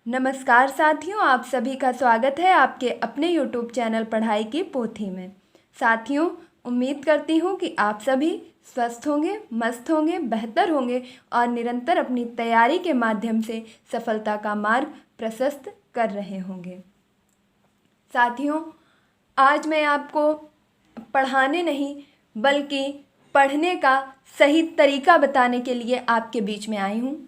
नमस्कार साथियों, आप सभी का स्वागत है आपके अपने YouTube चैनल पढ़ाई की पोथी में। साथियों, उम्मीद करती हूँ कि आप सभी स्वस्थ होंगे, मस्त होंगे, बेहतर होंगे और निरंतर अपनी तैयारी के माध्यम से सफलता का मार्ग प्रशस्त कर रहे होंगे। साथियों, आज मैं आपको पढ़ाने नहीं बल्कि पढ़ने का सही तरीका बताने के लिए आपके बीच में आई हूँ।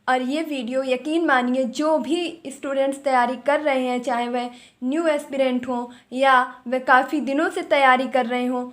और ये वीडियो यकीन मानिए जो भी स्टूडेंट्स तैयारी कर रहे हैं, चाहे वह न्यू एस्पिरेंट हों या वह काफ़ी दिनों से तैयारी कर रहे हों,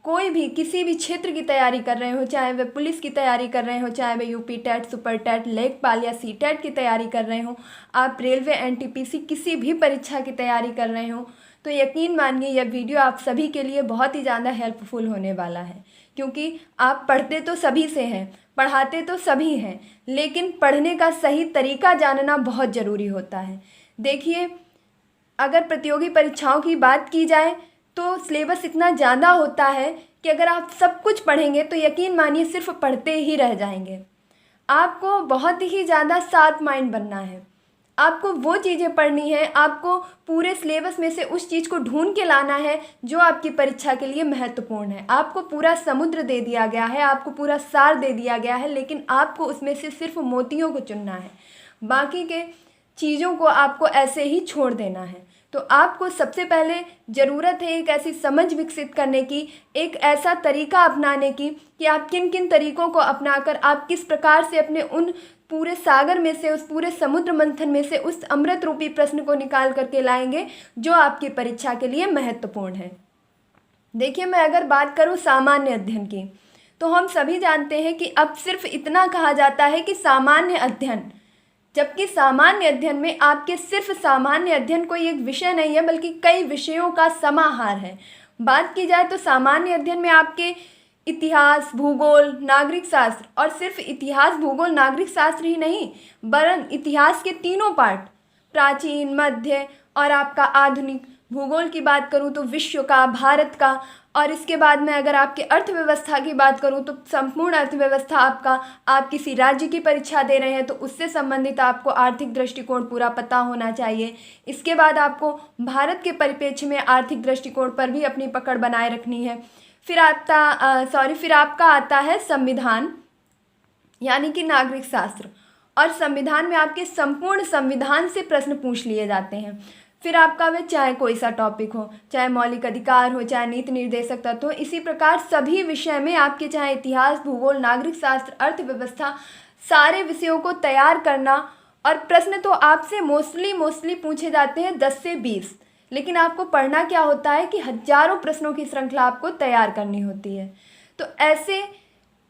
कोई भी किसी भी क्षेत्र की तैयारी कर रहे हो, चाहे वह पुलिस की तैयारी कर रहे हो, चाहे वह यूपी टेट, सुपर टेट, लेखपाल या सी टेट की तैयारी कर रहे हो, आप रेलवे एनटीपीसी किसी भी परीक्षा की तैयारी कर रहे हो, तो यकीन मानिए यह वीडियो आप सभी के लिए बहुत ही ज़्यादा हेल्पफुल होने वाला है। क्योंकि आप पढ़ते तो सभी से हैं, पढ़ाते तो सभी हैं, लेकिन पढ़ने का सही तरीका जानना बहुत ज़रूरी होता है। देखिए, अगर प्रतियोगी परीक्षाओं की बात की जाए तो सिलेबस इतना ज़्यादा होता है कि अगर आप सब कुछ पढ़ेंगे तो यकीन मानिए सिर्फ पढ़ते ही रह जाएंगे। आपको बहुत ही ज़्यादा शार्प माइंड बनना है, आपको वो चीज़ें पढ़नी है, आपको पूरे सिलेबस में से उस चीज़ को ढूंढ के लाना है जो आपकी परीक्षा के लिए महत्वपूर्ण है। आपको पूरा समुद्र दे दिया गया है, आपको पूरा सार दे दिया गया है, लेकिन आपको उसमें से सिर्फ मोतियों को चुनना है, बाकी के चीज़ों को आपको ऐसे ही छोड़ देना है। तो आपको सबसे पहले ज़रूरत है एक ऐसी समझ विकसित करने की, एक ऐसा तरीका अपनाने की कि आप किन किन तरीक़ों को अपनाकर आप किस प्रकार से अपने उन पूरे सागर में से, उस पूरे समुद्र मंथन में से उस अमृत रूपी प्रश्न को निकाल करके लाएंगे जो आपकी परीक्षा के लिए महत्वपूर्ण है। देखिए, मैं अगर बात करूं सामान्य अध्ययन की, तो हम सभी जानते हैं कि अब सिर्फ इतना कहा जाता है कि सामान्य अध्ययन, जबकि सामान्य अध्ययन में आपके सिर्फ सामान्य अध्ययन कोई एक विषय नहीं है बल्कि कई विषयों का समाहार है। बात की जाए तो सामान्य अध्ययन में आपके इतिहास, भूगोल, नागरिक शास्त्र, और सिर्फ इतिहास, भूगोल, नागरिक शास्त्र ही नहीं वरन इतिहास के तीनों पार्ट, प्राचीन, मध्य और आपका आधुनिक। भूगोल की बात करूं तो विश्व का, भारत का, और इसके बाद में अगर आपके अर्थव्यवस्था की बात करूं तो संपूर्ण अर्थव्यवस्था आपका, आप किसी राज्य की परीक्षा दे रहे हैं तो उससे संबंधित आपको आर्थिक दृष्टिकोण पूरा पता होना चाहिए। इसके बाद आपको भारत के परिप्रेक्ष्य में आर्थिक दृष्टिकोण पर भी अपनी पकड़ बनाए रखनी है। फिर आपका आता है संविधान यानी कि नागरिक शास्त्र, और संविधान में आपके संपूर्ण संविधान से प्रश्न पूछ लिए जाते हैं। फिर आपका वह चाहे कोई सा टॉपिक हो, चाहे मौलिक अधिकार हो, चाहे नीति निर्देशक तत्व हो, इसी प्रकार सभी विषय में आपके चाहे इतिहास, भूगोल, नागरिक शास्त्र, अर्थव्यवस्था, सारे विषयों को तैयार करना। और प्रश्न तो आपसे मोस्टली पूछे जाते हैं 10 से 20, लेकिन आपको पढ़ना क्या होता है कि हजारों प्रश्नों की श्रृंखला आपको तैयार करनी होती है। तो ऐसे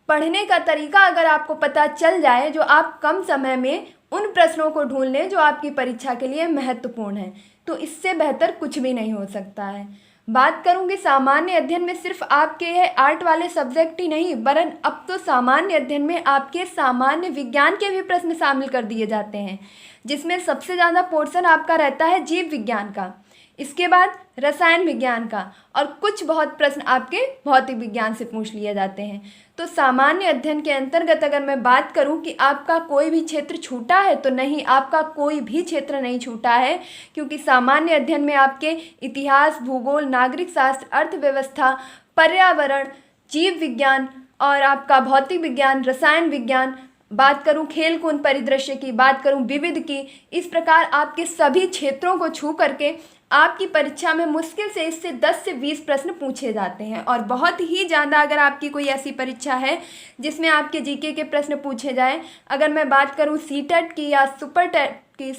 पढ़ने का तरीका अगर आपको पता चल जाए जो आप कम समय में उन प्रश्नों को ढूंढ लें जो आपकी परीक्षा के लिए महत्वपूर्ण है, तो इससे बेहतर कुछ भी नहीं हो सकता है। बात करूँगी सामान्य अध्ययन में सिर्फ आपके यह आर्ट वाले सब्जेक्ट ही नहीं वरन अब तो सामान्य अध्ययन में आपके सामान्य विज्ञान के भी प्रश्न शामिल कर दिए जाते हैं, जिसमें सबसे ज़्यादा पोर्शन आपका रहता है जीव विज्ञान का, इसके बाद रसायन विज्ञान का, और कुछ बहुत प्रश्न आपके भौतिक विज्ञान से पूछ लिए जाते हैं। तो सामान्य अध्ययन के अंतर्गत अगर मैं बात करूं कि आपका कोई भी क्षेत्र छूटा है तो नहीं, आपका कोई भी क्षेत्र नहीं छूटा है, क्योंकि सामान्य अध्ययन में आपके इतिहास, भूगोल, नागरिक शास्त्र, अर्थव्यवस्था, पर्यावरण, जीव विज्ञान और आपका भौतिक विज्ञान, रसायन विज्ञान, बात करूं खेल कूद परिदृश्य की, बात करूं विविध की, इस प्रकार आपके सभी क्षेत्रों को छू करके आपकी परीक्षा में मुश्किल से इससे 10 से 20 प्रश्न पूछे जाते हैं। और बहुत ही ज़्यादा अगर आपकी कोई ऐसी परीक्षा है जिसमें आपके जीके के प्रश्न पूछे जाएं, अगर मैं बात करूं सी टेट की या सुपर टेट की,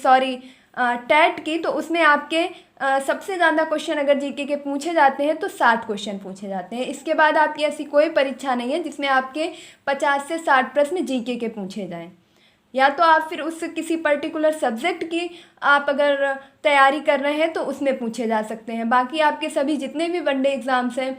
टेट की, तो उसमें आपके सबसे ज़्यादा क्वेश्चन अगर जीके के पूछे जाते हैं तो 60 क्वेश्चन पूछे जाते हैं। इसके बाद आपकी ऐसी कोई परीक्षा नहीं है जिसमें आपके 50 से 60 प्रश्न जीके के पूछे जाएं। या तो आप फिर उस किसी पर्टिकुलर सब्जेक्ट की आप अगर तैयारी कर रहे हैं तो उसमें पूछे जा सकते हैं। बाकी आपके सभी जितने भी वनडे एग्ज़ाम्स हैं,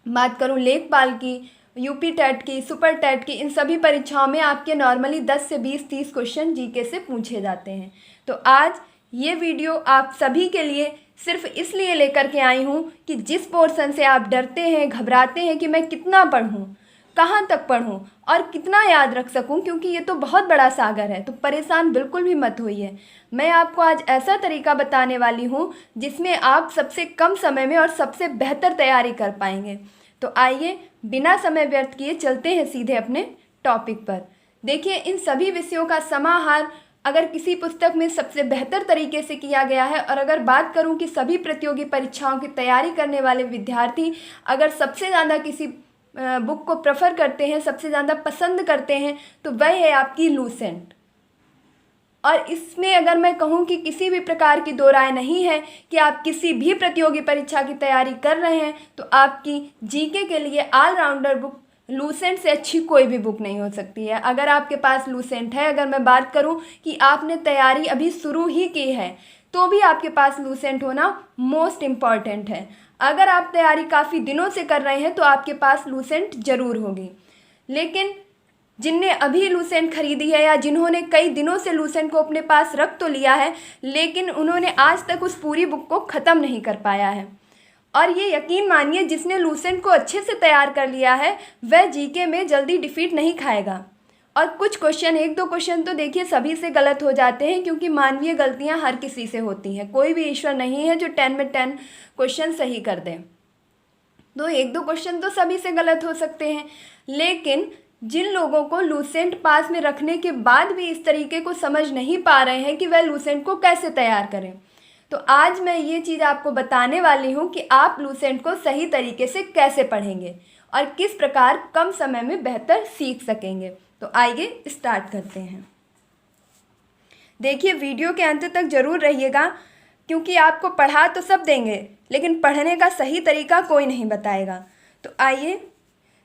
बात करूं लेखपाल की, यूपी टेट की, सुपर टेट की, इन सभी परीक्षाओं में आपके नॉर्मली 10 से 20-30 क्वेश्चन जीके से पूछे जाते हैं। तो आज ये वीडियो आप सभी के लिए सिर्फ इसलिए लेकर के आई हूँ कि जिस पोर्शन से आप डरते हैं, घबराते हैं कि मैं कितना पढ़ूँ, कहाँ तक पढूं और कितना याद रख सकूं, क्योंकि ये तो बहुत बड़ा सागर है। तो परेशान बिल्कुल भी मत होइए। मैं आपको आज ऐसा तरीका बताने वाली हूँ जिसमें आप सबसे कम समय में और सबसे बेहतर तैयारी कर पाएंगे। तो आइए बिना समय व्यर्थ किए चलते हैं सीधे अपने टॉपिक पर। देखिए, इन सभी विषयों का समाहार अगर किसी पुस्तक में सबसे बेहतर तरीके से किया गया है, और अगर बात करूं कि सभी प्रतियोगी परीक्षाओं की तैयारी करने वाले विद्यार्थी अगर सबसे ज़्यादा किसी बुक को प्रेफर करते हैं, सबसे ज़्यादा पसंद करते हैं, तो वह है आपकी लूसेंट। और इसमें अगर मैं कहूं कि किसी भी प्रकार की दो राय नहीं है कि आप किसी भी प्रतियोगी परीक्षा की तैयारी कर रहे हैं तो आपकी जीके के लिए ऑलराउंडर बुक लूसेंट से अच्छी कोई भी बुक नहीं हो सकती है। अगर आपके पास लूसेंट है, अगर मैं बात करूं कि आपने तैयारी अभी शुरू ही की है, तो भी आपके पास लूसेंट होना मोस्ट इम्पॉर्टेंट है। अगर आप तैयारी काफ़ी दिनों से कर रहे हैं तो आपके पास लूसेंट ज़रूर होगी। लेकिन जिनने अभी लूसेंट खरीदी है या जिन्होंने कई दिनों से लूसेंट को अपने पास रख तो लिया है, लेकिन उन्होंने आज तक उस पूरी बुक को ख़त्म नहीं कर पाया है। और ये यकीन मानिए, जिसने लूसेंट को अच्छे से तैयार कर लिया है वह जीके में जल्दी डिफीट नहीं खाएगा। और कुछ क्वेश्चन, एक दो क्वेश्चन तो देखिए सभी से गलत हो जाते हैं, क्योंकि मानवीय गलतियां हर किसी से होती हैं। कोई भी ईश्वर नहीं है जो 10 में 10 क्वेश्चन सही कर दे। तो एक दो क्वेश्चन तो सभी से गलत हो सकते हैं, लेकिन जिन लोगों को लूसेंट पास में रखने के बाद भी इस तरीके को समझ नहीं पा रहे हैं कि वह लूसेंट को कैसे तैयार करें, तो आज मैं ये चीज़ आपको बताने वाली हूँ कि आप लूसेंट को सही तरीके से कैसे पढ़ेंगे और किस प्रकार कम समय में बेहतर सीख सकेंगे। तो आइए स्टार्ट करते हैं। देखिए, वीडियो के अंत तक ज़रूर रहिएगा, क्योंकि आपको पढ़ा तो सब देंगे लेकिन पढ़ने का सही तरीका कोई नहीं बताएगा। तो आइए,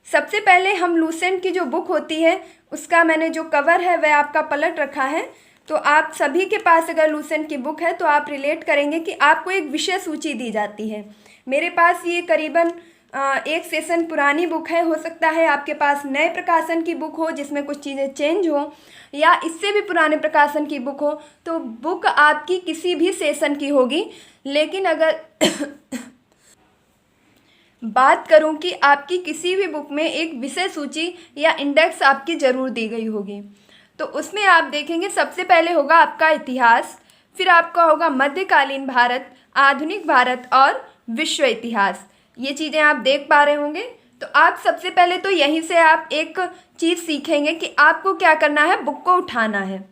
सबसे पहले हम लूसेंट की जो बुक होती है उसका मैंने जो कवर है वह आपका पलट रखा है। तो आप सभी के पास अगर लूसेंट की बुक है तो आप रिलेट करेंगे कि आपको एक विषय सूची दी जाती है। मेरे पास ये करीबन एक सेशन पुरानी बुक है। हो सकता है आपके पास नए प्रकाशन की बुक हो जिसमें कुछ चीज़ें चेंज हो, या इससे भी पुराने प्रकाशन की बुक हो। तो बुक आपकी किसी भी सेशन की होगी, लेकिन अगर बात करूं कि आपकी किसी भी बुक में एक विषय सूची या इंडेक्स आपकी ज़रूर दी गई होगी। तो उसमें आप देखेंगे सबसे पहले होगा आपका इतिहास, फिर आपका होगा मध्यकालीन भारत, आधुनिक भारत और विश्व इतिहास। ये चीज़ें आप देख पा रहे होंगे। तो आप सबसे पहले तो यहीं से आप एक चीज़ सीखेंगे कि आपको क्या करना है, बुक को उठाना है।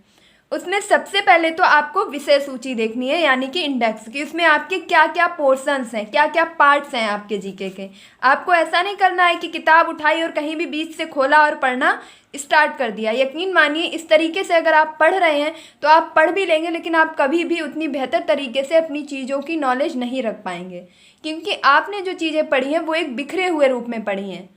उसमें सबसे पहले तो आपको विषय सूची देखनी है, यानी कि इंडेक्स की। उसमें आपके क्या क्या पोर्शंस हैं, क्या क्या पार्ट्स हैं आपके जीके के। आपको ऐसा नहीं करना है कि किताब उठाई और कहीं भी बीच से खोला और पढ़ना स्टार्ट कर दिया। यकीन मानिए, इस तरीके से अगर आप पढ़ रहे हैं तो आप पढ़ भी लेंगे, लेकिन आप कभी भी उतनी बेहतर तरीके से अपनी चीज़ों की नॉलेज नहीं रख पाएंगे, क्योंकि आपने जो चीज़ें पढ़ी हैं वो एक बिखरे हुए रूप में पढ़ी हैं।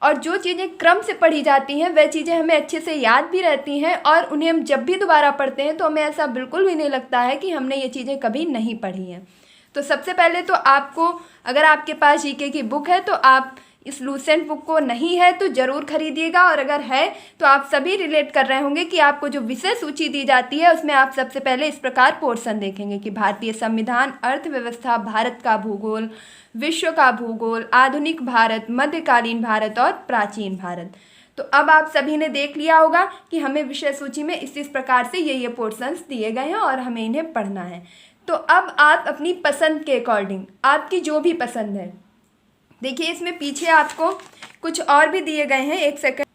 और जो चीज़ें क्रम से पढ़ी जाती हैं वह चीज़ें हमें अच्छे से याद भी रहती हैं, और उन्हें हम जब भी दोबारा पढ़ते हैं तो हमें ऐसा बिल्कुल भी नहीं लगता है कि हमने ये चीज़ें कभी नहीं पढ़ी हैं। तो सबसे पहले तो आपको, अगर आपके पास जीके की बुक है तो आप इस लूसेंट बुक को नहीं है तो ज़रूर खरीदिएगा, और अगर है तो आप सभी रिलेट कर रहे होंगे कि आपको जो विषय सूची दी जाती है उसमें आप सबसे पहले इस प्रकार पोर्शन देखेंगे कि भारतीय संविधान, अर्थव्यवस्था, भारत का भूगोल, विश्व का भूगोल, आधुनिक भारत, मध्यकालीन भारत और प्राचीन भारत। तो अब आप सभी ने देख लिया होगा कि हमें विषय सूची में इस प्रकार से ये पोर्शंस दिए गए हैं और हमें इन्हें पढ़ना है। तो अब आप अपनी पसंद के अकॉर्डिंग, आपकी जो भी पसंद है, देखिए इसमें पीछे आपको कुछ और भी दिए गए हैं। एक सेकंड,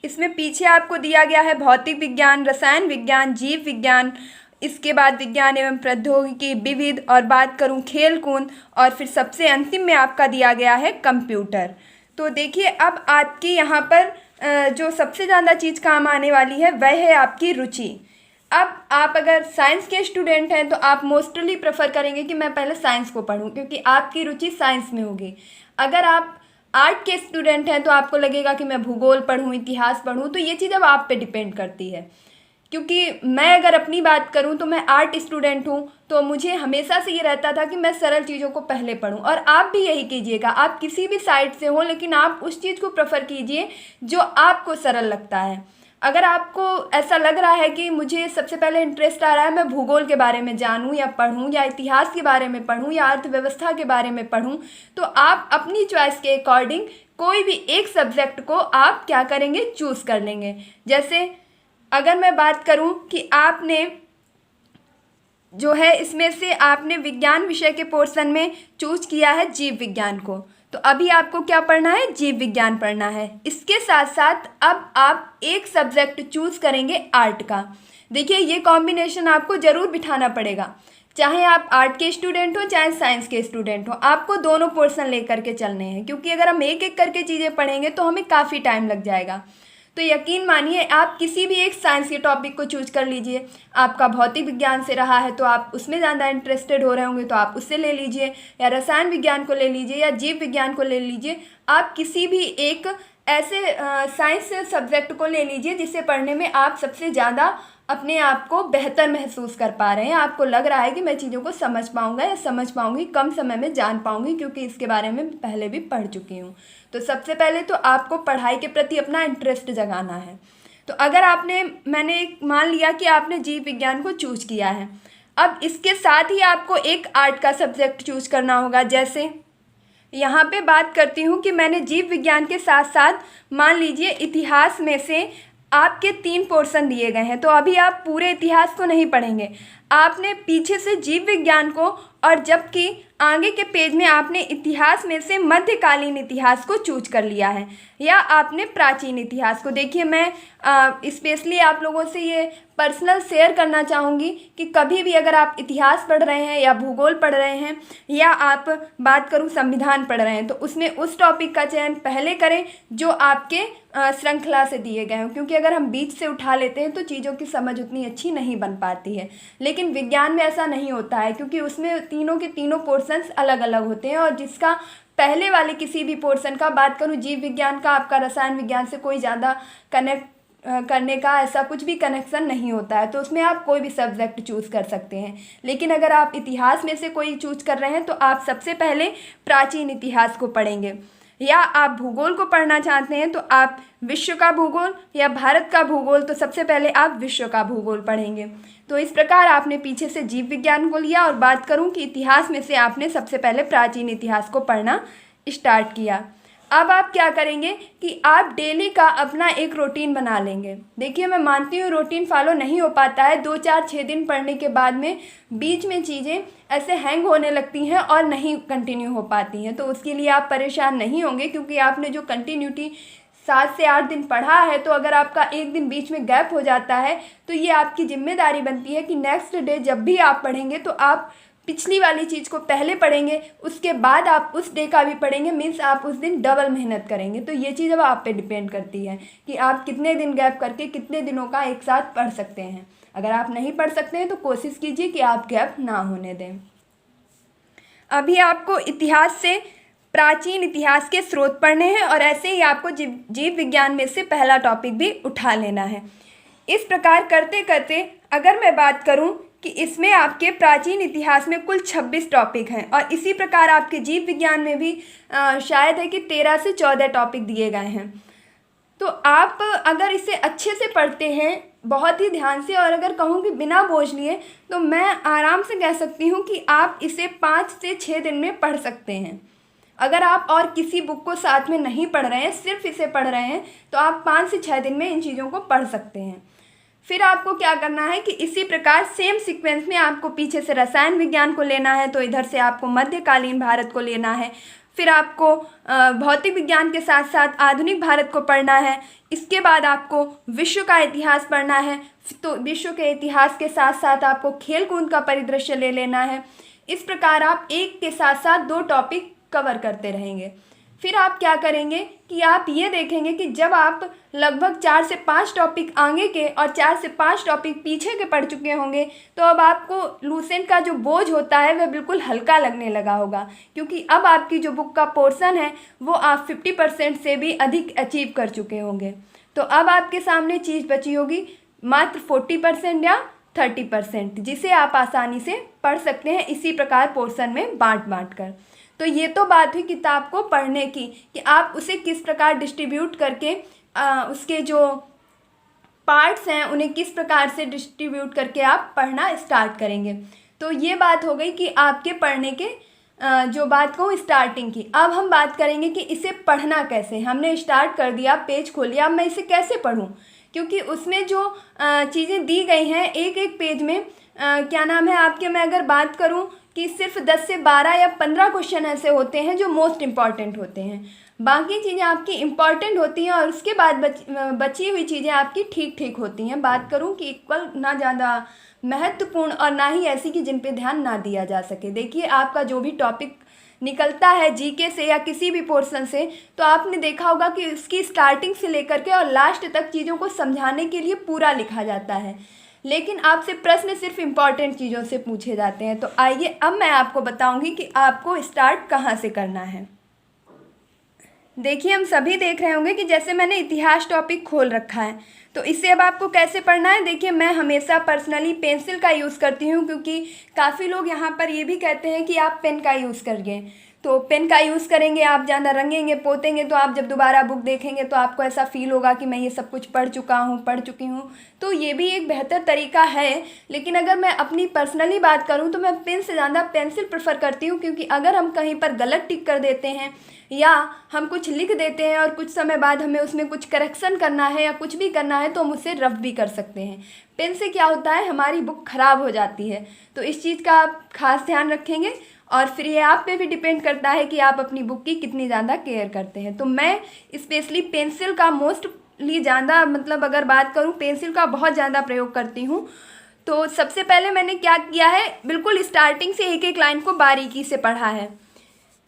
इसमें पीछे आपको दिया गया है भौतिक विज्ञान, रसायन विज्ञान, जीव विज्ञान, इसके बाद विज्ञान एवं प्रौद्योगिकी, विविध, और बात करूं खेल कूद, और फिर सबसे अंतिम में आपका दिया गया है कंप्यूटर। तो देखिए, अब आपकी यहाँ पर जो सबसे ज़्यादा चीज़ काम आने वाली है वह है आपकी रुचि। अब आप अगर साइंस के स्टूडेंट हैं तो आप मोस्टली प्रेफर करेंगे कि मैं पहले साइंस को पढूं, क्योंकि आपकी रुचि साइंस में होगी। अगर आप आर्ट के स्टूडेंट हैं तो आपको लगेगा कि मैं भूगोल पढूं, इतिहास पढूं। तो ये चीज़ अब आप पे डिपेंड करती है, क्योंकि मैं अगर अपनी बात करूं तो मैं आर्ट स्टूडेंट हूं, तो मुझे हमेशा से ये रहता था कि मैं सरल चीज़ों को पहले पढूं, और आप भी यही कीजिएगा। आप किसी भी साइड से हों, लेकिन आप उस चीज़ को प्रेफर कीजिए जो आपको सरल लगता है। अगर आपको ऐसा लग रहा है कि मुझे सबसे पहले इंटरेस्ट आ रहा है मैं भूगोल के बारे में जानूं या पढूं, या इतिहास के बारे में पढूं, या अर्थव्यवस्था के बारे में पढूं, तो आप अपनी चॉइस के अकॉर्डिंग कोई भी एक सब्जेक्ट को आप क्या करेंगे, चूज़ कर लेंगे। जैसे अगर मैं बात करूं कि आपने जो है इसमें से आपने विज्ञान विषय के पोर्शन में चूज किया है जीव विज्ञान को, तो अभी आपको क्या पढ़ना है, जीव विज्ञान पढ़ना है। इसके साथ साथ अब आप एक सब्जेक्ट चूज करेंगे आर्ट का। देखिए ये कॉम्बिनेशन आपको ज़रूर बिठाना पड़ेगा, चाहे आप आर्ट के स्टूडेंट हो चाहे साइंस के स्टूडेंट हो, आपको दोनों पोर्शन लेकर के चलने हैं, क्योंकि अगर हम एक एक करके चीज़ें पढ़ेंगे तो हमें काफ़ी टाइम लग जाएगा। तो यकीन मानिए आप किसी भी एक साइंस के टॉपिक को चूज कर लीजिए। आपका भौतिक विज्ञान से रहा है तो आप उसमें ज़्यादा इंटरेस्टेड हो रहे होंगे तो आप उससे ले लीजिए, या रसायन विज्ञान को ले लीजिए, या जीव विज्ञान को ले लीजिए। आप किसी भी एक ऐसे साइंस सब्जेक्ट को ले लीजिए जिसे पढ़ने में आप सबसे ज़्यादा अपने आप को बेहतर महसूस कर पा रहे हैं। आपको लग रहा है कि मैं चीज़ों को समझ पाऊंगा या समझ पाऊंगी, कम समय में जान पाऊंगी, क्योंकि इसके बारे में पहले भी पढ़ चुकी हूँ। तो सबसे पहले तो आपको पढ़ाई के प्रति अपना इंटरेस्ट जगाना है। तो अगर मैंने मान लिया कि आपने जीव विज्ञान को चूज किया है, अब इसके साथ ही आपको एक आर्ट का सब्जेक्ट चूज करना होगा। जैसे यहाँ पे बात करती हूँ कि मैंने जीव विज्ञान के साथ साथ मान लीजिए इतिहास में से आपके 3 पोर्शन दिए गए हैं, तो अभी आप पूरे इतिहास को नहीं पढ़ेंगे, आपने पीछे से जीव विज्ञान को, और जबकि आगे के पेज में आपने इतिहास में से मध्यकालीन इतिहास को चूज कर लिया है, या आपने प्राचीन इतिहास को। देखिए मैं स्पेशली आप लोगों से ये पर्सनल शेयर करना चाहूँगी कि कभी भी अगर आप इतिहास पढ़ रहे हैं या भूगोल पढ़ रहे हैं, या आप बात करूँ संविधान पढ़ रहे हैं, तो उसमें उस टॉपिक का चयन पहले करें जो आपके श्रृंखला से दिए गए हों, क्योंकि अगर हम बीच से उठा लेते हैं तो चीज़ों की समझ उतनी अच्छी नहीं बन पाती है। लेकिन विज्ञान में ऐसा नहीं होता है, क्योंकि उसमें तीनों के तीनों पोर्शंस अलग अलग होते हैं, और जिसका पहले वाले किसी भी पोर्शन का बात करूं जीव विज्ञान का, आपका रसायन विज्ञान से कोई ज़्यादा कनेक्ट करने का ऐसा कुछ भी कनेक्शन नहीं होता है, तो उसमें आप कोई भी सब्जेक्ट चूज़ कर सकते हैं। लेकिन अगर आप इतिहास में से कोई चूज कर रहे हैं तो आप सबसे पहले प्राचीन इतिहास को पढ़ेंगे, या आप भूगोल को पढ़ना चाहते हैं तो आप विश्व का भूगोल या भारत का भूगोल, तो सबसे पहले आप विश्व का भूगोल पढ़ेंगे। तो इस प्रकार आपने पीछे से जीव विज्ञान को लिया, और बात करूं कि इतिहास में से आपने सबसे पहले प्राचीन इतिहास को पढ़ना स्टार्ट किया। अब आप क्या करेंगे कि आप डेली का अपना एक रूटीन बना लेंगे। देखिए मैं मानती हूँ रूटीन फॉलो नहीं हो पाता है, 2 4 6 दिन पढ़ने के बाद में बीच में चीज़ें ऐसे हैंग होने लगती हैं और नहीं कंटिन्यू हो पाती हैं। तो उसके लिए आप परेशान नहीं होंगे, क्योंकि आपने जो कंटिन्यूटी 7 से 8 दिन पढ़ा है, तो अगर आपका एक दिन बीच में गैप हो जाता है तो ये आपकी जिम्मेदारी बनती है कि नेक्स्ट डे जब भी आप पढ़ेंगे तो आप पिछली वाली चीज़ को पहले पढ़ेंगे, उसके बाद आप उस डे का भी पढ़ेंगे, मीन्स आप उस दिन डबल मेहनत करेंगे। तो ये चीज़ अब आप पे डिपेंड करती है कि आप कितने दिन गैप करके कितने दिनों का एक साथ पढ़ सकते हैं। अगर आप नहीं पढ़ सकते हैं तो कोशिश कीजिए कि आप गैप ना होने दें। अभी आपको इतिहास से प्राचीन इतिहास के स्रोत पढ़ने हैं, और ऐसे ही आपको जीव विज्ञान में से पहला टॉपिक भी उठा लेना है। इस प्रकार करते करते अगर मैं बात करूं कि इसमें आपके प्राचीन इतिहास में कुल 26 टॉपिक हैं, और इसी प्रकार आपके जीव विज्ञान में भी शायद है कि 13 से 14 टॉपिक दिए गए हैं। तो आप अगर इसे अच्छे से पढ़ते हैं बहुत ही ध्यान से, और अगर कहूँ कि बिना बोझ लिए, तो मैं आराम से कह सकती हूँ कि आप इसे 5 से 6 दिन में पढ़ सकते हैं। अगर आप और किसी बुक को साथ में नहीं पढ़ रहे हैं, सिर्फ इसे पढ़ रहे हैं, तो आप 5 से 6 दिन में इन चीज़ों को पढ़ सकते हैं। फिर आपको क्या करना है कि इसी प्रकार सेम सीक्वेंस में आपको पीछे से रसायन विज्ञान को लेना है, तो इधर से आपको मध्यकालीन भारत को लेना है। फिर आपको भौतिक विज्ञान के साथ साथ आधुनिक भारत को पढ़ना है। इसके बाद आपको विश्व का इतिहास पढ़ना है, तो विश्व के इतिहास के साथ साथ आपको खेल कूद का परिदृश्य ले लेना है। इस प्रकार आप एक के साथ साथ 2 टॉपिक कवर करते रहेंगे। फिर आप क्या करेंगे कि आप ये देखेंगे कि जब आप लगभग 4 से 5 टॉपिक आगे के और 4 से 5 टॉपिक पीछे के पढ़ चुके होंगे, तो अब आपको लूसेंट का जो बोझ होता है वह बिल्कुल हल्का लगने लगा होगा, क्योंकि अब आपकी जो बुक का पोर्शन है वो आप 50% से भी अधिक अचीव कर चुके होंगे। तो अब आपके सामने चीज़ बची होगी मात्र 40% या 30%, जिसे आप आसानी से पढ़ सकते हैं इसी प्रकार पोर्शन में बांट कर। तो ये तो बात हुई किताब को पढ़ने की कि आप उसे किस प्रकार डिस्ट्रीब्यूट करके उसके जो पार्ट्स हैं उन्हें किस प्रकार से डिस्ट्रीब्यूट करके आप पढ़ना स्टार्ट करेंगे। तो ये बात हो गई कि आपके पढ़ने के जो बात कहूँ स्टार्टिंग की। अब हम बात करेंगे कि इसे पढ़ना कैसे। हमने स्टार्ट कर दिया, पेज खोल लिया, अब मैं इसे कैसे पढूँ, क्योंकि उसमें जो चीज़ें दी गई हैं एक एक पेज में, क्या नाम है आपके, मैं अगर बात करूँ कि सिर्फ 10 से 12 या 15 क्वेश्चन ऐसे होते हैं जो मोस्ट इम्पॉर्टेंट होते हैं। बाकी चीज़ें आपकी इम्पॉर्टेंट होती हैं और उसके बाद बची हुई चीज़ें आपकी ठीक ठीक होती हैं। बात करूँ कि इक्वल, ना ज़्यादा महत्वपूर्ण और ना ही ऐसी कि जिन पे ध्यान ना दिया जा सके। देखिए, आपका जो भी टॉपिक निकलता है जीके से या किसी भी पोर्शन से, तो आपने देखा होगा कि उसकी स्टार्टिंग से लेकर के और लास्ट तक चीज़ों को समझाने के लिए पूरा लिखा जाता है, लेकिन आपसे प्रश्न सिर्फ इम्पॉर्टेंट चीज़ों से पूछे जाते हैं। तो आइए अब मैं आपको बताऊंगी कि आपको स्टार्ट कहाँ से करना है। देखिए, हम सभी देख रहे होंगे कि जैसे मैंने इतिहास टॉपिक खोल रखा है, तो इससे अब आपको कैसे पढ़ना है। देखिए, मैं हमेशा पर्सनली पेंसिल का यूज़ करती हूँ, क्योंकि काफ़ी लोग यहाँ पर ये भी कहते हैं कि आप पेन का यूज़ करिए। तो पेन का यूज़ करेंगे, आप ज़्यादा रंगेंगे पोतेंगे, तो आप जब दोबारा बुक देखेंगे तो आपको ऐसा फील होगा कि मैं ये सब कुछ पढ़ चुकी हूँ। तो ये भी एक बेहतर तरीका है, लेकिन अगर मैं अपनी पर्सनली बात करूँ तो मैं पेन से ज़्यादा पेंसिल प्रेफर करती हूँ, क्योंकि अगर हम कहीं पर गलत टिक कर देते हैं या हम कुछ लिख देते हैं और कुछ समय बाद हमें उसमें कुछ करेक्शन करना है या कुछ भी करना है, तो हम उसे रफ भी कर सकते हैं। पेन से क्या होता है, हमारी बुक ख़राब हो जाती है। तो इस चीज़ का आप खास ध्यान रखेंगे, और फिर ये आप पे भी डिपेंड करता है कि आप अपनी बुक की कितनी ज़्यादा केयर करते हैं। तो मैं स्पेशली पेंसिल का मोस्टली ज़्यादा, मतलब अगर बात करूँ, पेंसिल का बहुत ज़्यादा प्रयोग करती हूँ। तो सबसे पहले मैंने क्या किया है, बिल्कुल स्टार्टिंग से एक एक लाइन को बारीकी से पढ़ा है।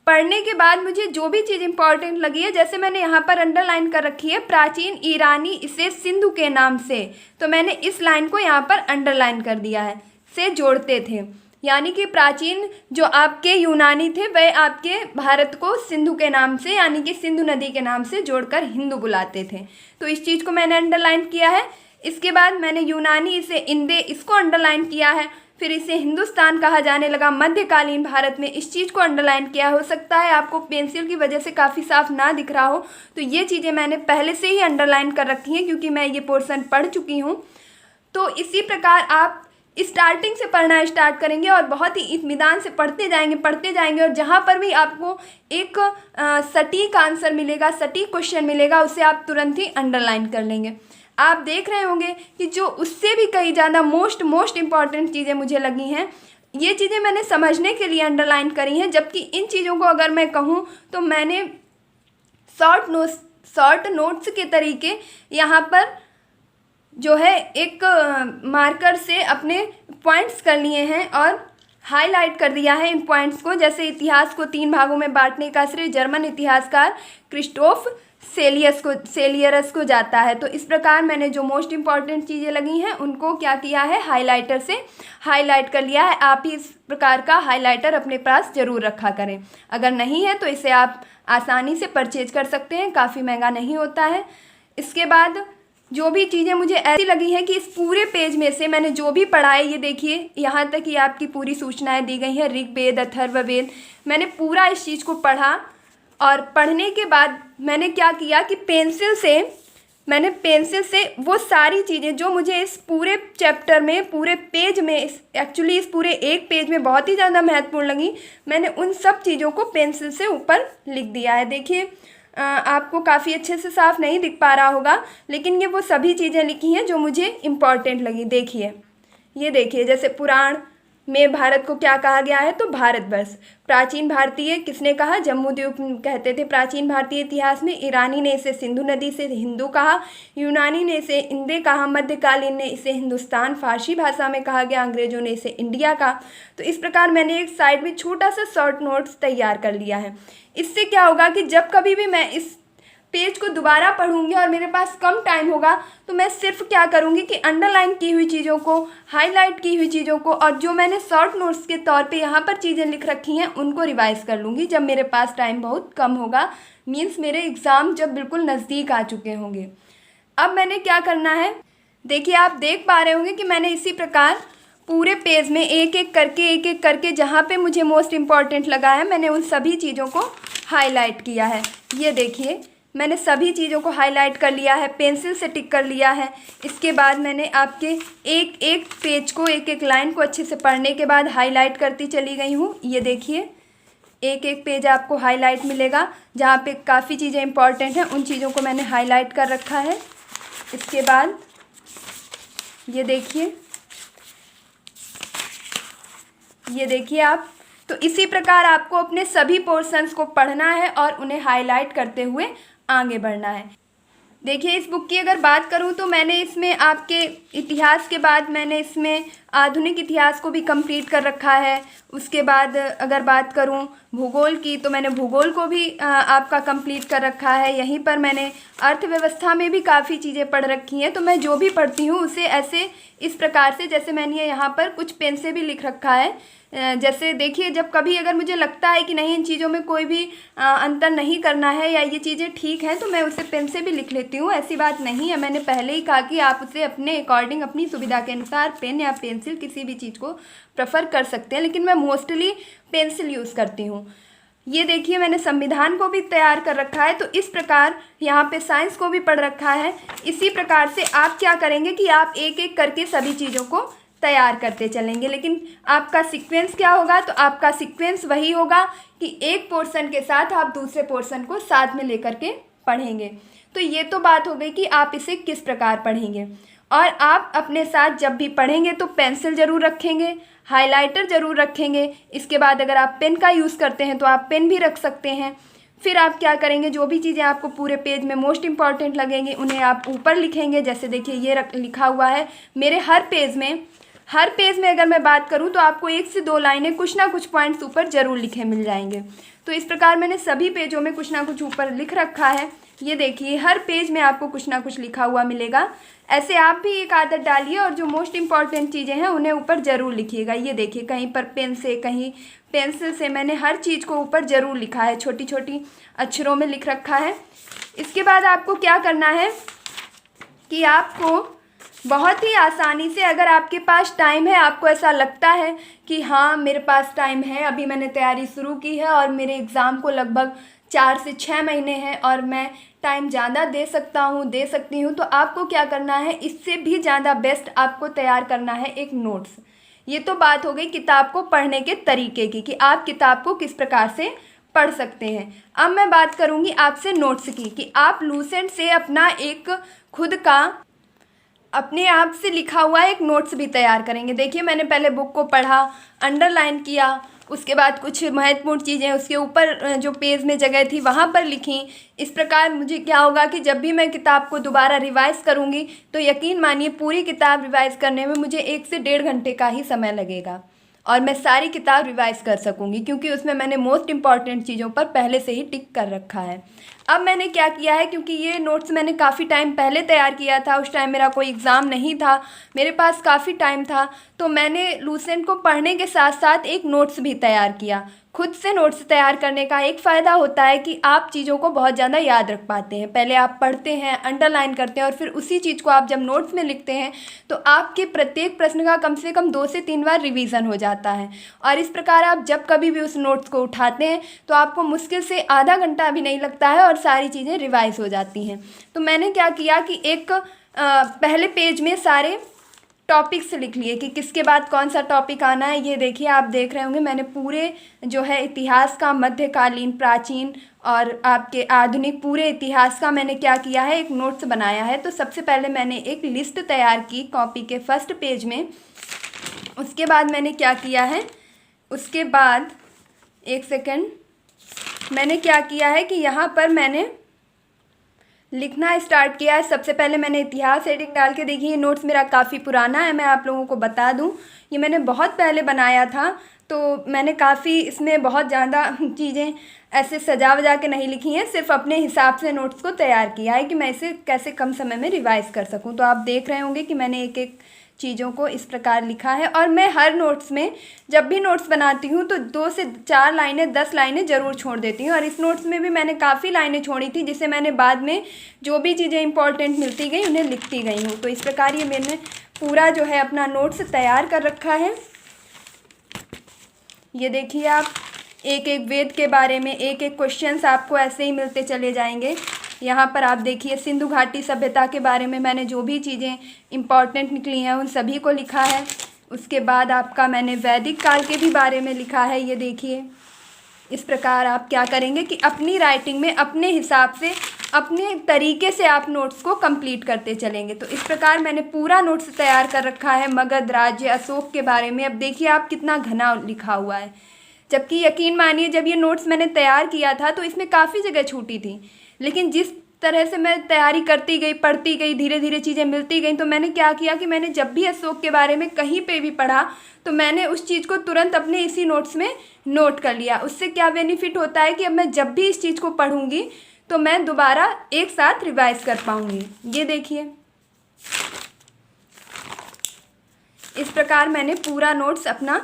पढ़ने के बाद मुझे जो भी चीज़ इंपॉर्टेंट लगी है, जैसे मैंने यहाँ पर अंडरलाइन कर रखी है, प्राचीन ईरानी इसे सिंधु के नाम से, तो मैंने इस लाइन को यहाँ पर अंडरलाइन कर दिया है। से जोड़ते थे, यानी कि प्राचीन जो आपके यूनानी थे वह आपके भारत को सिंधु के नाम से, यानी कि सिंधु नदी के नाम से जोड़कर हिंदू बुलाते थे। तो इस चीज़ को मैंने अंडरलाइन किया है। इसके बाद मैंने यूनानी इसे इंदे, इसको अंडरलाइन किया है। फिर इसे हिंदुस्तान कहा जाने लगा मध्यकालीन भारत में, इस चीज़ को अंडरलाइन किया। हो सकता है आपको पेंसिल की वजह से काफ़ी साफ ना दिख रहा हो, तो ये चीज़ें मैंने पहले से ही अंडरलाइन कर रखी हैं, क्योंकि मैं ये पोर्शन पढ़ चुकी हूँ। तो इसी प्रकार आप स्टार्टिंग से पढ़ना स्टार्ट करेंगे और बहुत ही इत्मीनान से पढ़ते जाएंगे और जहाँ पर भी आपको एक सटीक आंसर मिलेगा, सटीक क्वेश्चन मिलेगा, उसे आप तुरंत ही अंडरलाइन कर लेंगे। आप देख रहे होंगे कि जो उससे भी कई ज़्यादा मोस्ट इम्पॉर्टेंट चीज़ें मुझे लगी हैं, ये चीज़ें मैंने समझने के लिए अंडरलाइन करी हैं। जबकि इन चीज़ों को अगर मैं कहूँ तो मैंने शॉर्ट नोट्स के तरीके यहाँ पर जो है एक मार्कर से अपने पॉइंट्स कर लिए हैं और हाईलाइट कर दिया है इन पॉइंट्स को। जैसे इतिहास को 3 भागों में बांटने का श्रेय जर्मन इतिहासकार क्रिस्टोफ सेलियरस को जाता है। तो इस प्रकार मैंने जो मोस्ट इम्पॉर्टेंट चीज़ें लगी हैं उनको क्या किया है, हाइलाइटर से हाईलाइट कर लिया है। आप ही इस प्रकार का हाइलाइटर अपने पास ज़रूर रखा करें। अगर नहीं है तो इसे आप आसानी से परचेज कर सकते हैं, काफ़ी महंगा नहीं होता है। इसके बाद जो भी चीज़ें मुझे ऐसी लगी हैं कि इस पूरे पेज में से मैंने जो भी पढ़ा है, ये देखिए यहाँ तक कि आपकी पूरी सूचनाएं दी गई हैं, ऋग्वेद अथर्ववेद, मैंने पूरा इस चीज़ को पढ़ा। और पढ़ने के बाद मैंने क्या किया कि मैंने पेंसिल से वो सारी चीज़ें जो मुझे इस पूरे चैप्टर में, पूरे पेज में, एक्चुअली इस पूरे एक पेज में बहुत ही ज़्यादा महत्वपूर्ण लगी, मैंने उन सब चीज़ों को पेंसिल से ऊपर लिख दिया है। देखिए, आपको काफ़ी अच्छे से साफ नहीं दिख पा रहा होगा, लेकिन ये वो सभी चीज़ें लिखी हैं जो मुझे इम्पॉर्टेंट लगी। देखिए, ये देखिए, जैसे पुराण में भारत को क्या कहा गया है, तो भारतवर्ष। प्राचीन भारतीय किसने कहा, जम्बूद्वीप कहते थे प्राचीन भारतीय इतिहास में। ईरानी ने इसे सिंधु नदी से हिंदू कहा, यूनानी ने इसे इंदे कहा, मध्यकालीन ने इसे हिंदुस्तान, फारसी भाषा में कहा गया, अंग्रेजों ने इसे इंडिया कहा। तो इस प्रकार मैंने एक साइड में छोटा सा शॉर्ट नोट्स तैयार कर लिया है। इससे क्या होगा कि जब कभी भी मैं इस पेज को दोबारा पढ़ूंगी और मेरे पास कम टाइम होगा, तो मैं सिर्फ क्या करूंगी कि अंडरलाइन की हुई चीज़ों को, हाईलाइट की हुई चीज़ों को और जो मैंने शॉर्ट नोट्स के तौर पे यहाँ पर चीज़ें लिख रखी हैं उनको रिवाइज कर लूँगी जब मेरे पास टाइम बहुत कम होगा, मीन्स मेरे एग्ज़ाम जब बिल्कुल नज़दीक आ चुके होंगे। अब मैंने क्या करना है, देखिए आप देख पा रहे होंगे कि मैंने इसी प्रकार पूरे पेज में एक एक करके जहाँ पे मुझे मोस्ट इम्पॉर्टेंट लगा है, मैंने उन सभी चीज़ों को हाईलाइट किया है। ये देखिए, मैंने सभी चीज़ों को हाईलाइट कर लिया है, पेंसिल से टिक कर लिया है। इसके बाद मैंने आपके एक एक पेज को, एक एक लाइन को अच्छे से पढ़ने के बाद हाईलाइट करती चली गई हूँ। ये देखिए, एक एक पेज आपको हाईलाइट मिलेगा, जहाँ पे काफ़ी चीज़ें इंपॉर्टेंट हैं उन चीज़ों को मैंने हाईलाइट कर रखा है। इसके बाद ये देखिए आप, तो इसी प्रकार आपको अपने सभी पोर्शंस को पढ़ना है और उन्हें हाईलाइट करते हुए आगे बढ़ना है। देखिए इस बुक की अगर बात करूं तो मैंने इसमें आपके इतिहास के बाद मैंने इसमें आधुनिक इतिहास को भी कंप्लीट कर रखा है। उसके बाद अगर बात करूं भूगोल की तो मैंने भूगोल को भी आपका कंप्लीट कर रखा है। यहीं पर मैंने अर्थव्यवस्था में भी काफ़ी चीज़ें पढ़ रखी हैं। तो मैं जो भी पढ़ती हूँ उसे ऐसे इस प्रकार से, जैसे मैंने यहाँ पर कुछ पेन से भी लिख रखा है। जैसे देखिए जब कभी अगर मुझे लगता है कि नहीं इन चीज़ों में कोई भी अंतर नहीं करना है या ये चीज़ें ठीक हैं तो मैं उसे पेन से भी लिख लेती हूँ। ऐसी बात नहीं है, मैंने पहले ही कहा कि आप उसे अपने अकॉर्डिंग अपनी सुविधा के अनुसार पेन या पेंसिल किसी भी चीज़ को प्रेफर कर सकते हैं, लेकिन मैं मोस्टली पेंसिल यूज़ करती हूँ। ये देखिए मैंने संविधान को भी तैयार कर रखा है। तो इस प्रकार यहाँ पे साइंस को भी पढ़ रखा है। इसी प्रकार से आप क्या करेंगे कि आप एक एक करके सभी चीज़ों को तैयार करते चलेंगे। लेकिन आपका सीक्वेंस क्या होगा, तो आपका सीक्वेंस वही होगा कि एक पोर्शन के साथ आप दूसरे पोर्शन को साथ में लेकर के पढ़ेंगे। तो ये तो बात हो गई कि आप इसे किस प्रकार पढ़ेंगे। और आप अपने साथ जब भी पढ़ेंगे तो पेंसिल ज़रूर रखेंगे, हाइलाइटर ज़रूर रखेंगे। इसके बाद अगर आप पेन का यूज़ करते हैं तो आप पेन भी रख सकते हैं। फिर आप क्या करेंगे, जो भी चीज़ें आपको पूरे पेज में मोस्ट इंपॉर्टेंट लगेंगी उन्हें आप ऊपर लिखेंगे। जैसे देखिए ये लिखा हुआ है मेरे हर पेज में अगर मैं बात करूं तो आपको 1 से 2 लाइनें कुछ ना कुछ पॉइंट्स ऊपर ज़रूर लिखे मिल जाएंगे। तो इस प्रकार मैंने सभी पेजों में कुछ ना कुछ ऊपर लिख रखा है। ये देखिए हर पेज में आपको कुछ ना कुछ लिखा हुआ मिलेगा। ऐसे आप भी एक आदत डालिए और जो मोस्ट इंपॉर्टेंट चीज़ें हैं उन्हें ऊपर ज़रूर लिखिएगा। ये देखिए कहीं पर पेन से कहीं पेंसिल से मैंने हर चीज़ को ऊपर ज़रूर लिखा है, छोटी छोटी अक्षरों में लिख रखा है। इसके बाद आपको क्या करना है कि आपको बहुत ही आसानी से, अगर आपके पास टाइम है, आपको ऐसा लगता है कि हाँ मेरे पास टाइम है, अभी मैंने तैयारी शुरू की है और मेरे एग्ज़ाम को लगभग 4 से 6 महीने हैं और मैं टाइम ज़्यादा दे सकती हूँ, तो आपको क्या करना है, इससे भी ज़्यादा बेस्ट आपको तैयार करना है एक नोट्स। ये तो बात हो गई किताब को पढ़ने के तरीके की कि आप किताब को किस प्रकार से पढ़ सकते हैं। अब मैं बात करूँगी आपसे नोट्स की कि आप लूसेंट से अपना एक खुद का अपने आप से लिखा हुआ एक नोट्स भी तैयार करेंगे। देखिए मैंने पहले बुक को पढ़ा, अंडरलाइन किया, उसके बाद कुछ महत्वपूर्ण चीज़ें उसके ऊपर जो पेज में जगह थी वहाँ पर लिखी। इस प्रकार मुझे क्या होगा कि जब भी मैं किताब को दोबारा रिवाइज़ करूँगी तो यकीन मानिए पूरी किताब रिवाइज़ करने में मुझे 1 से 1.5 घंटे का ही समय लगेगा और मैं सारी किताब रिवाइज़ कर सकूँगी, क्योंकि उसमें मैंने मोस्ट इंपॉर्टेंट चीज़ों पर पहले से ही टिक कर रखा है। अब मैंने क्या किया है, क्योंकि ये नोट्स मैंने काफ़ी टाइम पहले तैयार किया था, उस टाइम मेरा कोई एग्ज़ाम नहीं था, मेरे पास काफ़ी टाइम था, तो मैंने लूसेंट को पढ़ने के साथ साथ एक नोट्स भी तैयार किया। खुद से नोट्स तैयार करने का एक फ़ायदा होता है कि आप चीज़ों को बहुत ज़्यादा याद रख पाते हैं। पहले आप पढ़ते हैं, अंडरलाइन करते हैं और फिर उसी चीज़ को आप जब नोट्स में लिखते हैं तो आपके प्रत्येक प्रश्न का कम से कम 2 से 3 बार रिवीजन हो जाता है। और इस प्रकार आप जब कभी भी उस नोट्स को उठाते हैं तो आपको मुश्किल से आधा घंटा भी नहीं लगता है और सारी चीज़ें रिवाइज हो जाती हैं। तो मैंने क्या किया कि एक पहले पेज में सारे टॉपिक्स लिख लिए कि किसके बाद कौन सा टॉपिक आना है। ये देखिए आप देख रहे होंगे मैंने पूरे जो है इतिहास का, मध्यकालीन, प्राचीन और आपके आधुनिक पूरे इतिहास का मैंने क्या किया है, एक नोट्स बनाया है। तो सबसे पहले मैंने एक लिस्ट तैयार की कॉपी के फर्स्ट पेज में। उसके बाद मैंने क्या किया है, उसके बाद एक सेकेंड, मैंने क्या किया है कि यहाँ पर मैंने लिखना स्टार्ट किया है। सबसे पहले मैंने इतिहास हेडिंग डाल के, देखिए ये नोट्स मेरा काफ़ी पुराना है, मैं आप लोगों को बता दूं, ये मैंने बहुत पहले बनाया था, तो मैंने काफ़ी इसमें बहुत ज़्यादा चीज़ें ऐसे सजा वजा के नहीं लिखी हैं, सिर्फ अपने हिसाब से नोट्स को तैयार किया है कि मैं इसे कैसे कम समय में रिवाइज़ कर सकूं। तो आप देख रहे होंगे कि मैंने एक एक चीज़ों को इस प्रकार लिखा है। और मैं हर नोट्स में जब भी नोट्स बनाती हूँ तो 2 से 4 लाइनें, 10 लाइनें ज़रूर छोड़ देती हूँ। और इस नोट्स में भी मैंने काफ़ी लाइनें छोड़ी थी, जिसे मैंने बाद में जो भी चीज़ें इंपॉर्टेंट मिलती गई उन्हें लिखती गई हूँ। तो इस प्रकार ये मैंने पूरा जो है अपना नोट्स तैयार कर रखा है। ये देखिए आप एक एक वेद के बारे में एक एक क्वेश्चंस आपको ऐसे ही मिलते चले जाएंगे। यहाँ पर आप देखिए सिंधु घाटी सभ्यता के बारे में मैंने जो भी चीज़ें इम्पॉर्टेंट निकली हैं उन सभी को लिखा है। उसके बाद आपका मैंने वैदिक काल के भी बारे में लिखा है। ये देखिए इस प्रकार आप क्या करेंगे कि अपनी राइटिंग में अपने हिसाब से अपने तरीके से आप नोट्स को कंप्लीट करते चलेंगे। तो इस प्रकार मैंने पूरा नोट्स तैयार कर रखा है मगध राज्य अशोक के बारे में। अब देखिए आप कितना घना लिखा हुआ है, जबकि यकीन मानिए जब ये नोट्स मैंने तैयार किया था तो इसमें काफ़ी जगह छूटी थी, लेकिन जिस तरह से मैं तैयारी करती गई, पढ़ती गई, धीरे धीरे चीज़ें मिलती गई, तो मैंने क्या किया कि मैंने जब भी अशोक के बारे में कहीं पे भी पढ़ा तो मैंने उस चीज़ को तुरंत अपने इसी नोट्स में नोट कर लिया। उससे क्या बेनिफिट होता है कि अब मैं जब भी इस चीज़ को पढ़ूंगी तो मैं दोबारा एक साथ रिवाइज कर पाऊंगी। ये देखिए इस प्रकार मैंने पूरा नोट्स अपना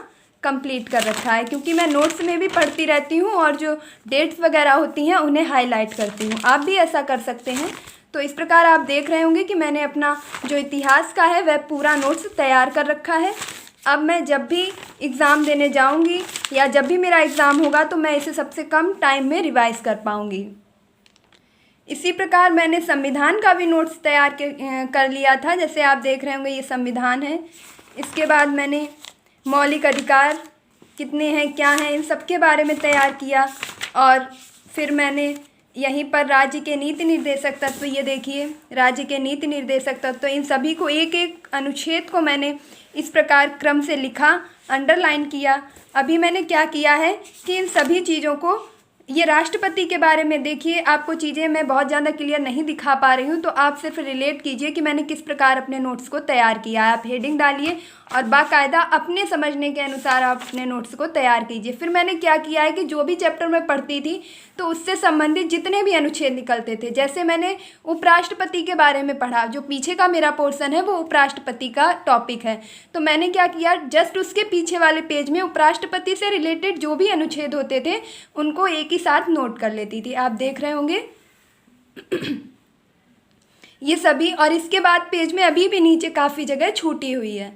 कंप्लीट कर रखा है, क्योंकि मैं नोट्स में भी पढ़ती रहती हूँ और जो डेट्स वगैरह होती हैं उन्हें हाईलाइट करती हूँ। आप भी ऐसा कर सकते हैं। तो इस प्रकार आप देख रहे होंगे कि मैंने अपना जो इतिहास का है वह पूरा नोट्स तैयार कर रखा है। अब मैं जब भी एग्ज़ाम देने जाऊँगी या जब भी मेरा एग्ज़ाम होगा तो मैं इसे सबसे कम टाइम में रिवाइज कर पाऊँगी। इसी प्रकार मैंने संविधान का भी नोट्स तैयार कर लिया था। जैसे आप देख रहे होंगे ये संविधान है। इसके बाद मैंने मौलिक अधिकार कितने हैं, क्या हैं, इन सब के बारे में तैयार किया। और फिर मैंने यहीं पर राज्य के नीति निर्देशक तत्व, ये देखिए राज्य के नीति निर्देशक तत्व, इन सभी को एक एक अनुच्छेद को मैंने इस प्रकार क्रम से लिखा, अंडरलाइन किया। अभी मैंने क्या किया है कि इन सभी चीज़ों को, ये राष्ट्रपति के बारे में देखिए, आपको चीज़ें मैं बहुत ज़्यादा क्लियर नहीं दिखा पा रही हूँ, तो आप सिर्फ रिलेट कीजिए कि मैंने किस प्रकार अपने नोट्स को तैयार किया है। आप हेडिंग डालिए और बाकायदा अपने समझने के अनुसार आप अपने नोट्स को तैयार कीजिए। फिर मैंने क्या किया है कि जो भी चैप्टर मैं पढ़ती थी तो उससे संबंधित जितने भी अनुच्छेद निकलते थे, जैसे मैंने उपराष्ट्रपति के बारे में पढ़ा, जो पीछे का मेरा पोर्शन है वो उपराष्ट्रपति का टॉपिक है, तो मैंने क्या किया, जस्ट उसके पीछे वाले पेज में उपराष्ट्रपति से रिलेटेड जो भी अनुच्छेद होते थे उनको एक ही साथ नोट कर लेती थी। आप देख रहे होंगे ये सभी। और इसके बाद पेज में अभी भी नीचे काफ़ी जगह छूटी हुई है।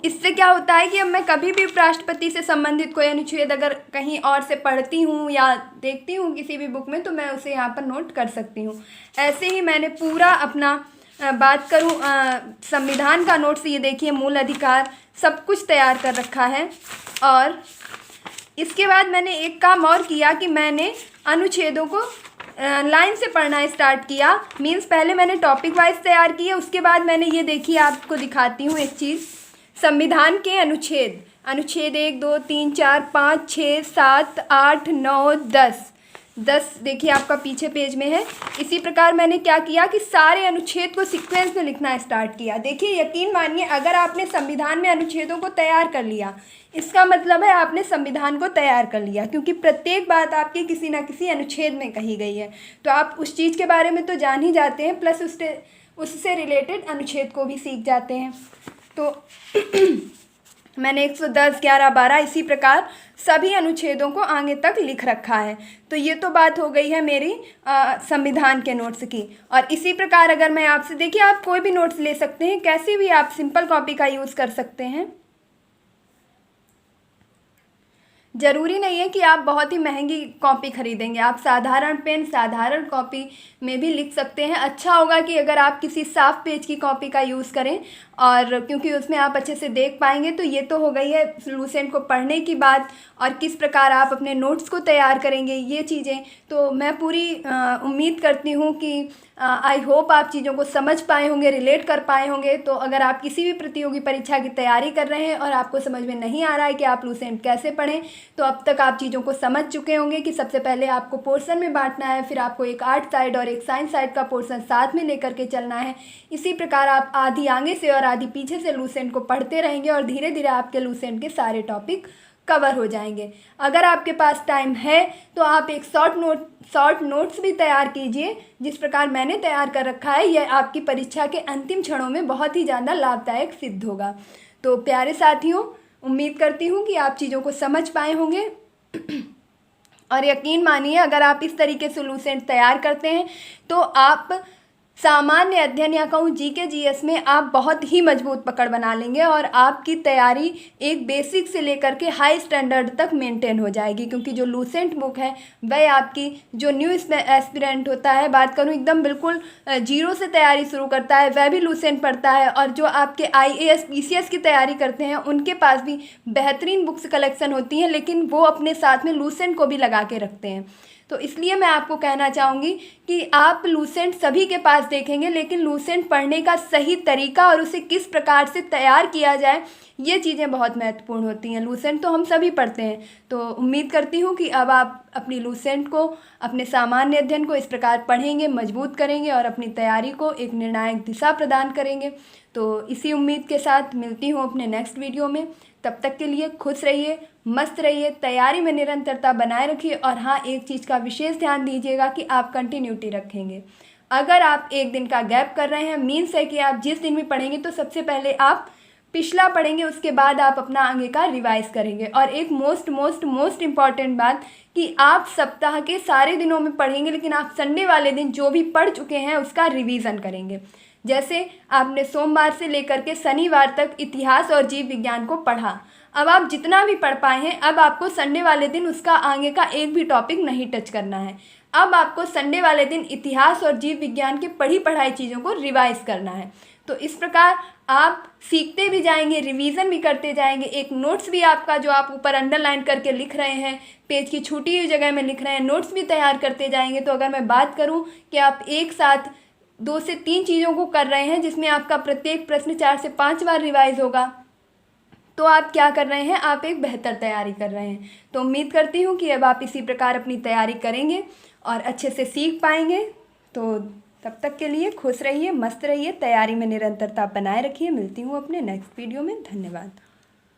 इससे क्या होता है कि अब मैं कभी भी उपराष्ट्रपति से संबंधित कोई अनुच्छेद अगर कहीं और से पढ़ती हूँ या देखती हूँ किसी भी बुक में तो मैं उसे यहाँ पर नोट कर सकती हूँ। ऐसे ही मैंने पूरा अपना बात करूँ संविधान का नोट्स, ये देखिए मूल अधिकार सब कुछ तैयार कर रखा है। और इसके बाद मैंने एक काम और किया कि मैंने अनुच्छेदों को लाइन से पढ़ना स्टार्ट किया। मीन्स पहले मैंने टॉपिक वाइज तैयार किया, उसके बाद मैंने ये देखिए आपको दिखाती हूँ एक चीज़, संविधान के अनुच्छेद 1 2 3 4 5 6 7 8 9 10 देखिए आपका पीछे पेज में है। इसी प्रकार मैंने क्या किया कि सारे अनुच्छेद को सीक्वेंस में लिखना स्टार्ट किया। देखिए यकीन मानिए अगर आपने संविधान में अनुच्छेदों को तैयार कर लिया, इसका मतलब है आपने संविधान को तैयार कर लिया, क्योंकि प्रत्येक बात आपकी किसी न किसी अनुच्छेद में कही गई है। तो आप उस चीज़ के बारे में तो जान ही जाते हैं, प्लस उससे रिलेटेड अनुच्छेद को भी सीख जाते हैं। तो मैंने 110, 11, 12 इसी प्रकार सभी अनुच्छेदों को आगे तक लिख रखा है। तो ये तो बात हो गई है मेरी संविधान के नोट्स की। और इसी प्रकार अगर मैं आपसे, देखिए आप कोई भी नोट्स ले सकते हैं, कैसे भी आप सिंपल कॉपी का यूज़ कर सकते हैं। ज़रूरी नहीं है कि आप बहुत ही महंगी कॉपी ख़रीदेंगे, आप साधारण पेन साधारण कॉपी में भी लिख सकते हैं। अच्छा होगा कि अगर आप किसी साफ पेज की कॉपी का यूज़ करें, और क्योंकि उसमें आप अच्छे से देख पाएंगे। तो ये तो हो गई है लूसेंट को पढ़ने की बात, और किस प्रकार आप अपने नोट्स को तैयार करेंगे ये चीज़ें। तो मैं पूरी उम्मीद करती हूँ कि आई होप आप चीज़ों को समझ पाए होंगे, रिलेट कर पाए होंगे। तो अगर आप किसी भी प्रतियोगी परीक्षा की तैयारी कर रहे हैं और आपको समझ में नहीं आ रहा है कि आप लूसेंट कैसे पढ़ें, तो अब तक आप चीज़ों को समझ चुके होंगे कि सबसे पहले आपको पोर्शन में बांटना है, फिर आपको एक आर्ट साइड और एक साइंस साइड का पोर्शन साथ में लेकर के चलना है। इसी प्रकार आप आधी आगे से और आधी पीछे से लूसेंट को पढ़ते रहेंगे और धीरे धीरे आपके लूसेंट के सारे टॉपिक कवर हो जाएंगे। अगर आपके पास टाइम है तो आप एक शॉर्ट नोट्स भी तैयार कीजिए, जिस प्रकार मैंने तैयार कर रखा है। यह आपकी परीक्षा के अंतिम क्षणों में बहुत ही ज़्यादा लाभदायक सिद्ध होगा। तो प्यारे साथियों, उम्मीद करती हूँ कि आप चीज़ों को समझ पाए होंगे। और यकीन मानिए अगर आप इस तरीके से लूसेंट तैयार करते हैं तो आप सामान्य अध्ययन या कहूँ जीके जीएस में आप बहुत ही मजबूत पकड़ बना लेंगे और आपकी तैयारी एक बेसिक से लेकर के हाई स्टैंडर्ड तक मेंटेन हो जाएगी, क्योंकि जो लूसेंट बुक है वह आपकी जो न्यू एस्पिरेंट होता है, बात करूँ एकदम बिल्कुल जीरो से तैयारी शुरू करता है, वह भी लूसेंट पढ़ता है। और जो आपके IAS PCS की तैयारी करते हैं उनके पास भी बेहतरीन बुक्स कलेक्शन होती हैं, लेकिन वो अपने साथ में लूसेंट को भी लगा के रखते हैं। तो इसलिए मैं आपको कहना चाहूँगी कि आप लूसेंट सभी के पास देखेंगे, लेकिन लूसेंट पढ़ने का सही तरीका और उसे किस प्रकार से तैयार किया जाए, ये चीज़ें बहुत महत्वपूर्ण होती हैं। लूसेंट तो हम सभी पढ़ते हैं, तो उम्मीद करती हूँ कि अब आप अपनी लूसेंट को, अपने सामान्य अध्ययन को इस प्रकार पढ़ेंगे, मजबूत करेंगे और अपनी तैयारी को एक निर्णायक दिशा प्रदान करेंगे। तो इसी उम्मीद के साथ मिलती हूँ अपने नेक्स्ट वीडियो में। तब तक के लिए खुश रहिए, मस्त रहिए, तैयारी में निरंतरता बनाए रखिए और हाँ, एक चीज़ का विशेष ध्यान दीजिएगा कि आप कंटिन्यूटी रखेंगे। अगर आप एक दिन का गैप कर रहे हैं, मीन्स है कि आप जिस दिन भी पढ़ेंगे तो सबसे पहले आप पिछला पढ़ेंगे, उसके बाद आप अपना आगे का रिवाइज करेंगे। और एक मोस्ट इम्पॉर्टेंट बात कि आप सप्ताह के सारे दिनों में पढ़ेंगे, लेकिन आप संडे वाले दिन जो भी पढ़ चुके हैं उसका रिवीजन करेंगे। जैसे आपने सोमवार से लेकर के शनिवार तक इतिहास और जीव विज्ञान को पढ़ा, अब आप जितना भी पढ़ पाए हैं, अब आपको संडे वाले दिन उसका आगे का एक भी टॉपिक नहीं टच करना है। अब आपको संडे वाले दिन इतिहास और जीव विज्ञान की पढ़ी पढ़ाई चीज़ों को रिवाइज करना है। तो इस प्रकार आप सीखते भी जाएंगे, रिवीजन भी करते जाएंगे। एक नोट्स भी आपका जो आप ऊपर अंडरलाइन करके लिख रहे हैं, पेज की छूटी हुई जगह में लिख रहे हैं, नोट्स भी तैयार करते जाएंगे। तो अगर मैं बात करूं कि आप एक साथ 2 से 3 चीज़ों को कर रहे हैं, जिसमें आपका प्रत्येक प्रश्न 4 से 5 बार रिवाइज होगा, तो आप क्या कर रहे हैं, आप एक बेहतर तैयारी कर रहे हैं। तो उम्मीद करती हूँ कि अब आप इसी प्रकार अपनी तैयारी करेंगे और अच्छे से सीख पाएंगे। तो तब तक के लिए खुश रहिए, मस्त रहिए, तैयारी में निरंतरता बनाए रखिए। मिलती हूँ अपने नेक्स्ट वीडियो में। धन्यवाद।